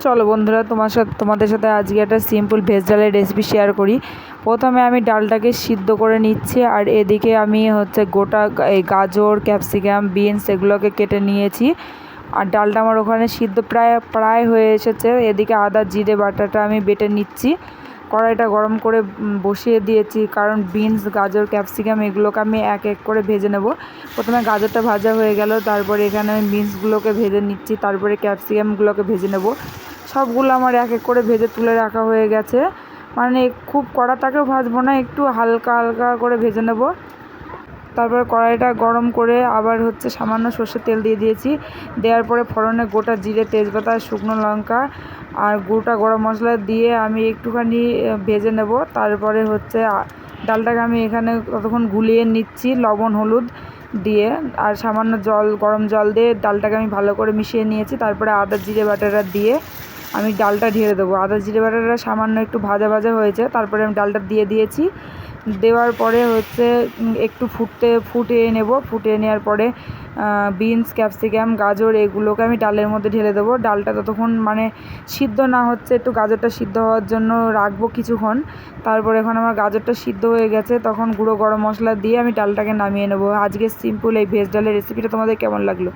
চলো বন্ধুরা তোমাদের সাথে আজকে একটা সিম্পল ভেজ ডালের রেসিপি শেয়ার করি। প্রথমে আমি ডালটাকে সিদ্ধ করে নিচ্ছি, আর এদিকে আমি গোটা এই গাজর, ক্যাপসিকাম, বিনস এগুলোকে কেটে নিয়েছি। আর ডালটা আমার ওখানে সিদ্ধ প্রায় হয়ে এসেছে। এদিকে আদা জিরে বাটাটা আমি বেটে নিচ্ছি। কড়াইটা গরম করে বসিয়ে দিয়েছি, কারণ বিনস, গাজর, ক্যাপসিকাম এগুলোকে আমি এক এক করে ভেজে নেব। প্রথমে গাজরটা ভাজা হয়ে গেল, তারপরে এখানে আমি বিনসগুলোকে ভেজে নিচ্ছি, তারপরে ক্যাপসিকামগুলোকে ভেজে নেব। সবগুলো আমার এক এক করে ভেজে তুলে রাখা হয়ে গেছে। মানে খুব কড়া তাকেও ভাজবো না, একটু হালকা হালকা করে ভেজে নেব। তারপরে কড়াইটা গরম করে আবার সামান্য সর্ষের তেল দিয়ে দিয়েছি। দেওয়ার পরে ফোড়নে গোটা জিরে, তেজপাতা, শুকনো লঙ্কা আর গোটা গরম মশলা দিয়ে আমি একটুখানি ভেজে নেব। তারপরে ডালটাকে আমি এখানে ততক্ষণ গুলিয়ে নিচ্ছি লবণ হলুদ দিয়ে, আর সামান্য গরম জল দিয়ে ডালটাকে আমি ভালো করে মিশিয়ে নিয়েছি। তারপরে আদা জিরে বাটাটা দিয়ে আমি ডালটা ঢেলে দেবো। আদা জিরে বাটাটা সামান্য একটু ভাজা ভাজা হয়েছে, তারপরে আমি ডালটা দিয়ে দিয়েছি। দেওয়ার পরে একটু ফুটিয়ে নেব। ফুটিয়ে নেওয়ার পরে বিনস, ক্যাপসিকাম, গাজর এগুলোকে আমি ডালের মধ্যে ঢেলে দেবো। ডালটা ততক্ষণ সিদ্ধ না হচ্ছে, একটু গাজরটা সিদ্ধ হওয়ার জন্য রাখবো কিছুক্ষণ। তারপরে এখন আমার গাজরটা সিদ্ধ হয়ে গেছে, তখন গুঁড়ো গরম মশলা দিয়ে আমি ডালটাকে নামিয়ে নেবো। আজকে সিম্পল এই ভেজ ডালের রেসিপিটা তোমাদের কেমন লাগলো?